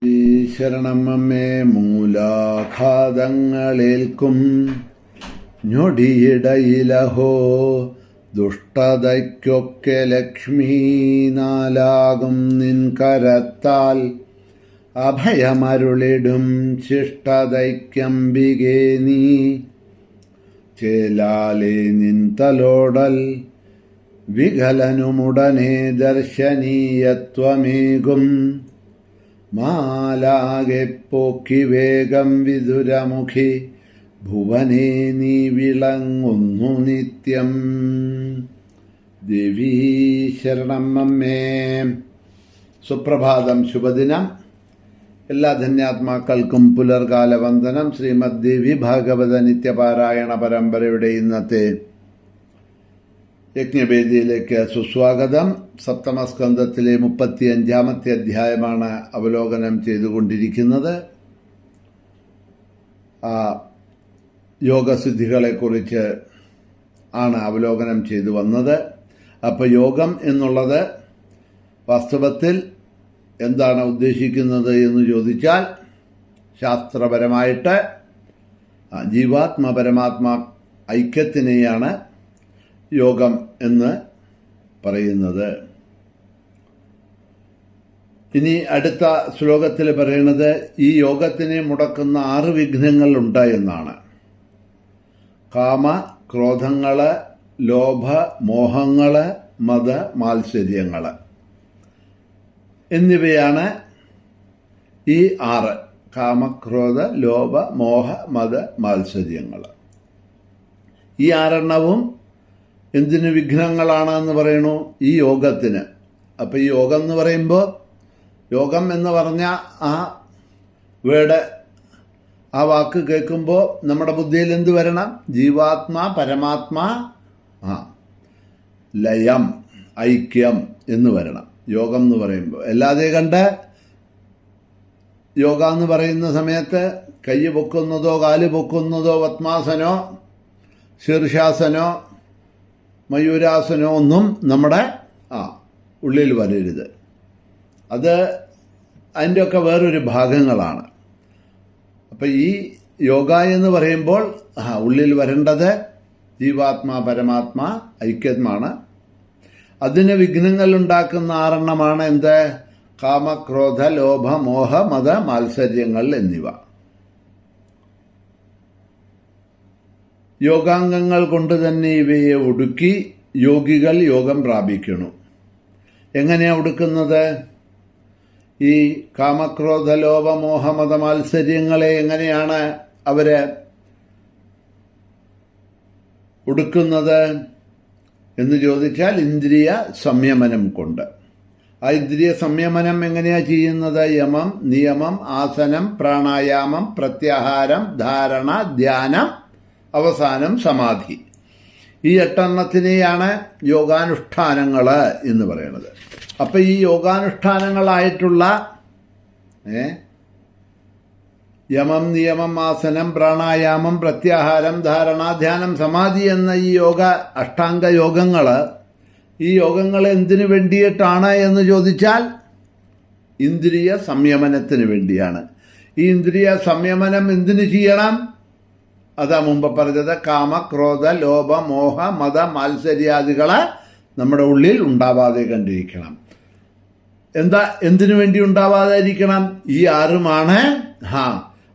ശരണം അമ്മേ. മൂലാഘാതങ്ങളേൽക്കും ഞൊടിയിടയിലഹോ ദുഷ്ടതയ്ക്കൊക്കെ ലക്ഷ്മി നാലാകും നിൻ കരത്താൽ അഭയമരുളിടും ശിഷ്ടതയ്ക്കംബികേ നീ ചേലാലേ നിൻ തലോടൽ വികലനുമുടനെ ദർശനീയത്വമേകും മാലാകെ പോക്കി വേഗം വിദുരമുഖി ഭുവനേ നീ വിളങ്ങുന്നു നിത്യം. ദേവീ ശരണം അമ്മേ. സുപ്രഭാതം, ശുഭദിനം. എല്ലാ ധന്യാത്മാക്കൾക്കും പുലർകാല വന്ദനം. ശ്രീമദ് ദേവി ഭാഗവത നിത്യപാരായണ പരമ്പരയുടെ ഇന്നത്തെ യജ്ഞവേദിയിലേക്ക് സുസ്വാഗതം. സപ്തമസ്കന്ധത്തിലെ 35-ാമത്തെ അധ്യായമാണ് അവലോകനം ചെയ്തുകൊണ്ടിരിക്കുന്നത്. യോഗസിദ്ധികളെക്കുറിച്ച് ആണ് അവലോകനം ചെയ്തു വന്നത്. അപ്പോൾ യോഗം എന്നുള്ളത് വാസ്തവത്തിൽ എന്താണ് ഉദ്ദേശിക്കുന്നത് എന്ന് ചോദിച്ചാൽ, ശാസ്ത്രപരമായിട്ട് ജീവാത്മ പരമാത്മാ ഐക്യത്തിനെയാണ് യോഗം എന്ന് പറയുന്നത്. ഇനി അടുത്ത ശ്ലോകത്തിൽ പറയുന്നത് ഈ യോഗത്തിനെ മുടക്കുന്ന 6 വിഘ്നങ്ങൾ ഉണ്ട് എന്നാണ്. കാമ, ക്രോധങ്ങള്, ലോഭ, മോഹങ്ങള്, മത, മാത്സര്യങ്ങള് എന്നിവയാണ് ഈ 6. കാമക്രോധ, ലോഭ, മോഹ, മത, മാത്സര്യങ്ങൾ. ഈ 6 എന്തിന് വിഘ്നങ്ങളാണെന്ന് പറയണു? ഈ യോഗത്തിന്. അപ്പം ഈ യോഗം എന്ന് പറയുമ്പോൾ, യോഗം എന്ന് പറഞ്ഞ ആ വേർഡ്, ആ വാക്ക് കേൾക്കുമ്പോൾ നമ്മുടെ ബുദ്ധിയിൽ എന്ത് വരണം? ജീവാത്മാ പരമാത്മാ ലയം, ഐക്യം എന്ന് വരണം യോഗം എന്ന് പറയുമ്പോൾ. അല്ലാതെ കണ്ട് യോഗ എന്ന് പറയുന്ന സമയത്ത് കൈ പൊക്കുന്നതോ കാല് പൊക്കുന്നതോ പത്മാസനോ ശീർഷാസനോ മയൂരാസനോ ഒന്നും നമ്മുടെ ഉള്ളിൽ വരരുത്. അത് അതിൻ്റെയൊക്കെ വേറൊരു ഭാഗങ്ങളാണ്. അപ്പം ഈ യോഗ എന്ന് പറയുമ്പോൾ ഉള്ളിൽ വരേണ്ടത് ജീവാത്മാ പരമാത്മാ ഐക്യമാണ്. അതിന് വിഘ്നങ്ങൾ ഉണ്ടാക്കുന്ന 6 എന്ത്? കാമക്രോധ ലോഭ മോഹ മത മാത്സര്യങ്ങൾ എന്നിവ. യോഗാംഗങ്ങൾ കൊണ്ട് തന്നെ ഇവയെ ഒടുക്കി യോഗികൾ യോഗം പ്രാപിക്കുന്നു. എങ്ങനെയാണ് ഒടുക്കുന്നത്? ഈ കാമക്രോധ ലോഭ മോഹ മത മാത്സര്യങ്ങളെ എങ്ങനെയാണ് അവര് ഒടുക്കുന്നത് എന്ന് ചോദിച്ചാൽ, ഇന്ദ്രിയ സംയമനം കൊണ്ട്. ആ ഇന്ദ്രിയ സംയമനം എങ്ങനെയാ ചെയ്യുന്നത്? യമം, നിയമം, ആസനം, പ്രാണായാമം, പ്രത്യാഹാരം, ധാരണ, ധ്യാനം, അവസാനം സമാധി. ഈ 8 യോഗാനുഷ്ഠാനങ്ങൾ എന്ന് പറയുന്നത്. അപ്പം ഈ യോഗാനുഷ്ഠാനങ്ങളായിട്ടുള്ള യമം, നിയമം, ആസനം, പ്രാണായാമം, പ്രത്യാഹാരം, ധാരണ, ധ്യാനം, സമാധി എന്ന ഈ അഷ്ടാംഗ യോഗങ്ങൾ, ഈ യോഗങ്ങൾ എന്തിനു വേണ്ടിയിട്ടാണ് എന്ന് ചോദിച്ചാൽ, ഇന്ദ്രിയ സംയമനത്തിന് വേണ്ടിയാണ്. ഈ ഇന്ദ്രിയ സംയമനം എന്തിനു ചെയ്യണം? അതാ മുമ്പ് പറഞ്ഞത്. കാമ, ക്രോധ, ലോഭ, മോഹ, മത, മാത്സര്യാദികളെ നമ്മുടെ ഉള്ളിൽ ഉണ്ടാവാതെ കണ്ടിരിക്കണം. എന്തിനു വേണ്ടി ഉണ്ടാവാതെ ഇരിക്കണം? ഈ 6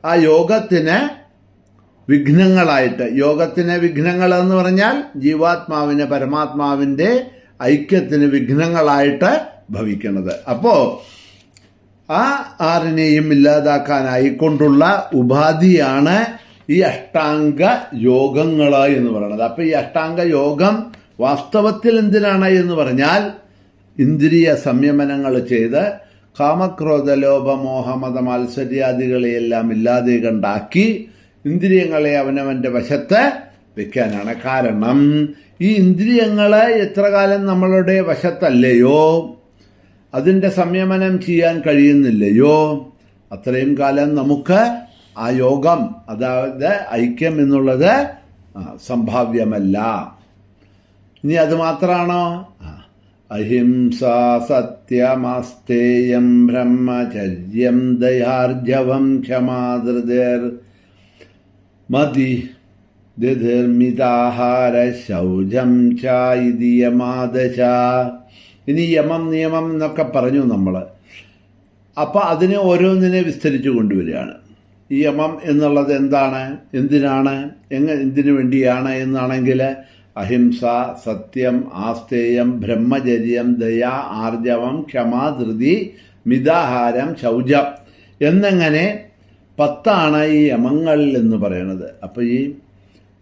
ആ യോഗത്തിന് വിഘ്നങ്ങളായിട്ട്. യോഗത്തിന് വിഘ്നങ്ങൾ എന്ന് പറഞ്ഞാൽ ജീവാത്മാവിന് പരമാത്മാവിൻ്റെ ഐക്യത്തിന് വിഘ്നങ്ങളായിട്ട് ഭവിക്കുന്നത്. അപ്പോൾ ആ 6 ഇല്ലാതാക്കാനായിക്കൊണ്ടുള്ള ഉപാധിയാണ് ഈ അഷ്ടാംഗ യോഗങ്ങൾ എന്ന് പറയുന്നത്. അപ്പം ഈ അഷ്ടാംഗ യോഗം വാസ്തവത്തിൽ എന്തിനാണ് എന്ന് പറഞ്ഞാൽ, ഇന്ദ്രിയ സംയമനങ്ങൾ ചെയ്ത് കാമക്രോധ ലോഭ മോഹ മത മാത്സര്യാദികളെയെല്ലാം ഇല്ലാതെ കണ്ടാക്കി ഇന്ദ്രിയങ്ങളെ അവനവൻ്റെ വശത്ത് വെക്കാനാണ്. കാരണം ഈ ഇന്ദ്രിയങ്ങൾ എത്ര കാലം നമ്മളുടെ വശത്തല്ലയോ, അതിൻ്റെ സംയമനം ചെയ്യാൻ കഴിയുന്നില്ലയോ, അത്രയും കാലം നമുക്ക് ആ യോഗം, അതായത് ഐക്യം എന്നുള്ളത് സംഭാവ്യമല്ല. ഇനി അത് മാത്രമാണോ? അഹിംസ സത്യമസ്തേയം ബ്രഹ്മചര്യം ദയാർജവം ക്ഷമാധൃതിർ മതി ദിർമിതാഹാര ശൗചം ചായിതി യമാദശ. ഇനി യമം നിയമം എന്നൊക്കെ പറഞ്ഞു നമ്മൾ. അപ്പോൾ അതിനെ ഓരോന്നിനെ വിസ്തരിച്ചു കൊണ്ടുവരികയാണ്. ഈ യമം എന്നുള്ളത് എന്താണ്, എന്തിനാണ്, എന്തിനു വേണ്ടിയാണ് എന്നാണെങ്കിൽ അഹിംസ, സത്യം, ആസ്തേയം, ബ്രഹ്മചര്യം, ദയ, ആർജവം, ക്ഷമ, ധൃതി, മിതാഹാരം, ശൗചം എന്നിങ്ങനെ 10 ഈ യമങ്ങൾ എന്ന് പറയുന്നത്. അപ്പോൾ ഈ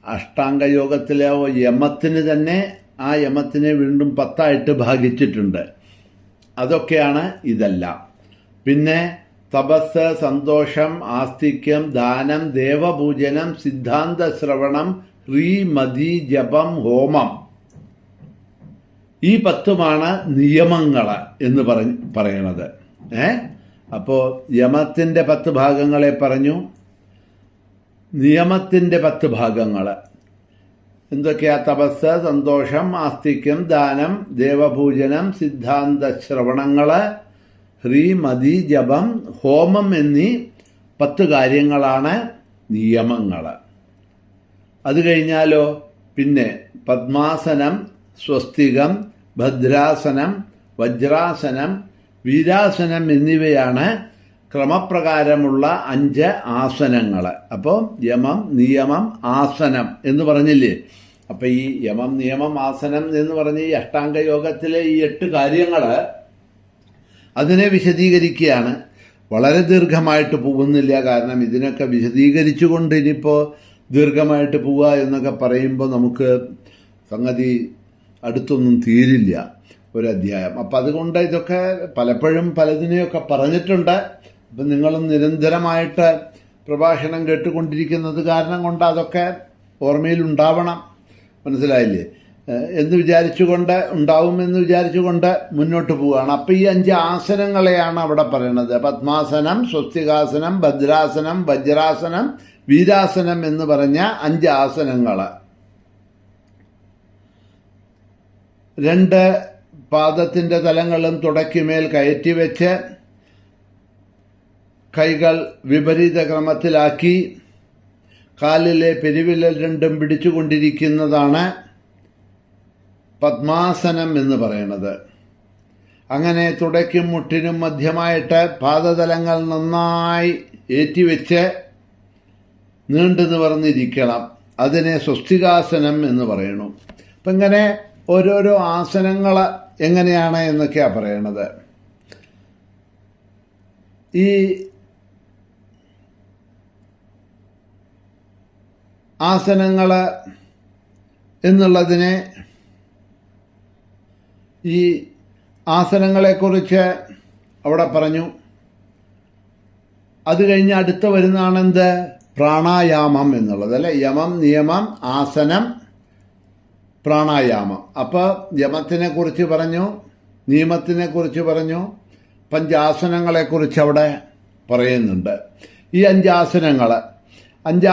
അഷ്ടാംഗയോഗത്തിലെ യമത്തിന് തന്നെ ആ യമത്തിനെ വീണ്ടും 10 ഭാഗിച്ചിട്ടുണ്ട്. അതൊക്കെയാണ് ഇതെല്ലാം. പിന്നെ തപസ്, സന്തോഷം, ആസ്തിക്യം, ദാനം, ദേവപൂജനം, സിദ്ധാന്ത ശ്രവണം, ഹ്രീ, മതി, ജപം, ഹോമം, ഈ 10 നിയമങ്ങൾ എന്ന് പറയണത്. അപ്പോൾ യമത്തിൻ്റെ 10 ഭാഗങ്ങളെ പറഞ്ഞു. നിയമത്തിൻ്റെ 10 ഭാഗങ്ങൾ എന്തൊക്കെയാ? തപസ്, സന്തോഷം, ആസ്തിക്യം, ദാനം, ദേവപൂജനം, സിദ്ധാന്ത ശ്രവണങ്ങൾ, ഹ്രീ, മതി, ജപം, ഹോമം എന്നീ 10 കാര്യങ്ങളാണ് നിയമങ്ങൾ. അത് കഴിഞ്ഞാലോ പിന്നെ പദ്മാസനം, സ്വസ്തികം, ഭദ്രാസനം, വജ്രാസനം, വീരാസനം എന്നിവയാണ് ക്രമപ്രകാരമുള്ള 5 ആസനങ്ങൾ. അപ്പോൾ യമം, നിയമം, ആസനം എന്ന് പറഞ്ഞില്ലേ? അപ്പം ഈ യമം, നിയമം, ആസനം എന്ന് പറഞ്ഞ് ഈ അഷ്ടാംഗയോഗത്തിലെ ഈ 8 കാര്യങ്ങൾ അതിനെ വിശദീകരിക്കുകയാണ്. വളരെ ദീർഘമായിട്ട് പോകുന്നില്ല. കാരണം ഇതിനൊക്കെ വിശദീകരിച്ചുകൊണ്ട് ഇനിയിപ്പോൾ ദീർഘമായിട്ട് പോവുക എന്നൊക്കെ പറയുമ്പോൾ നമുക്ക് സംഗതി അടുത്തൊന്നും തീരില്ല ഒരധ്യായം. അപ്പം അതുകൊണ്ട് ഇതൊക്കെ പലപ്പോഴും പലതിനെയൊക്കെ പറഞ്ഞിട്ടുണ്ട്. അപ്പം നിങ്ങളും നിരന്തരമായിട്ട് പ്രഭാഷണം കേട്ടുകൊണ്ടിരിക്കുന്നത് കാരണം കൊണ്ട് അതൊക്കെ ഓർമ്മയിലുണ്ടാവണം. മനസ്സിലായില്ലേ? എന്ന് വിചാരിച്ചുകൊണ്ട്, ഉണ്ടാവുമെന്ന് വിചാരിച്ചുകൊണ്ട് മുന്നോട്ട് പോവുകയാണ്. അപ്പം ഈ 5 ആസനങ്ങളെയാണ് അവിടെ പറയുന്നത്. പദ്മാസനം, സ്വസ്തികാസനം, ഭദ്രാസനം, വജ്രാസനം, വീരാസനം എന്ന് പറഞ്ഞ 5 ആസനങ്ങൾ. 2 പാദത്തിൻ്റെ തലങ്ങളും തുടയ്ക്കുമേൽ കയറ്റിവെച്ച് കൈകൾ വിപരീത ക്രമത്തിലാക്കി കാലിലെ പെരുവിരൽ 2 പിടിച്ചുകൊണ്ടിരിക്കുന്നതാണ് പദ്മാസനം എന്ന് പറയുന്നത്. അങ്ങനെ തുടയ്ക്കും മുട്ടിനും മധ്യമായിട്ട് പാദതലങ്ങൾ നന്നായി ഏറ്റിവെച്ച് നീണ്ടു നിവർന്നിരിക്കണം. അതിനെ സ്വസ്തികാസനം എന്ന് പറയുന്നു. അപ്പം ഇങ്ങനെ ഓരോരോ ആസനങ്ങൾ എങ്ങനെയാണ് എന്നൊക്കെയാണ് പറയണത്. ഈ ആസനങ്ങൾ എന്നുള്ളതിനെ, ഈ ആസനങ്ങളെക്കുറിച്ച് അവിടെ പറഞ്ഞു. അത് കഴിഞ്ഞ് അടുത്ത് വരുന്നതാണെന്ത്? പ്രാണായാമം എന്നുള്ളത്. അല്ലെ? യമം, നിയമം, ആസനം, പ്രാണായാമം. അപ്പോൾ യമത്തിനെ കുറിച്ച് പറഞ്ഞു, നിയമത്തിനെ കുറിച്ച് പറഞ്ഞു, 5 ആസനങ്ങളെക്കുറിച്ച് അവിടെ പറയുന്നുണ്ട്. ഈ 5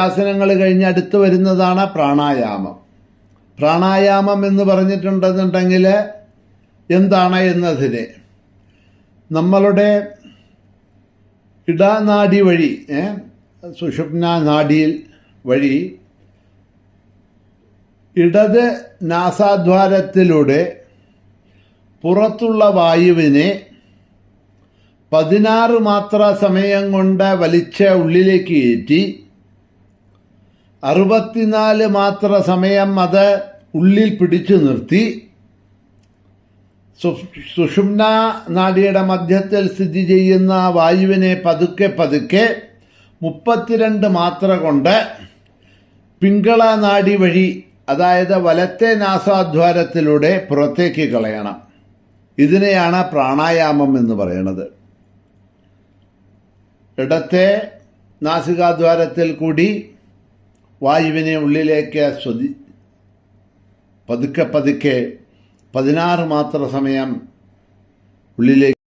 ആസനങ്ങൾ കഴിഞ്ഞ് അടുത്ത് വരുന്നതാണ് പ്രാണായാമം. പ്രാണായാമം എന്ന് പറഞ്ഞിട്ടുണ്ടെന്നുണ്ടെങ്കിൽ എന്താണ് എന്നതിന് നമ്മളുടെ ഇടനാഡി വഴി, സുഷുമ്ന നാഡിയിൽ വഴി ഇടത് നാസാദ്വാരത്തിലൂടെ പുറത്തുള്ള വായുവിനെ 16 മാത്ര സമയം കൊണ്ട് വലിച്ച് ഉള്ളിലേക്ക് കയറ്റി 64 മാത്ര സമയം അത് ഉള്ളിൽ പിടിച്ചു നിർത്തി സുഷുമ്ന നാഡിയുടെ മധ്യത്തിൽ സ്ഥിതി ചെയ്യുന്ന വായുവിനെ പതുക്കെ 32 മാത്ര കൊണ്ട് പിംഗള നാഡി വഴി, അതായത് വലത്തെ നാസാദ്വാരത്തിലൂടെ പുറത്തേക്ക് കളയണം. ഇതിനെയാണ് പ്രാണായാമം എന്ന് പറയുന്നത്. ഇടത്തെ നാസികാദ്വാരത്തിൽ കൂടി വായുവിനെ ഉള്ളിലേക്ക് പതുക്കെ 16 മാത്ര സമയം ഉള്ളിലേക്ക്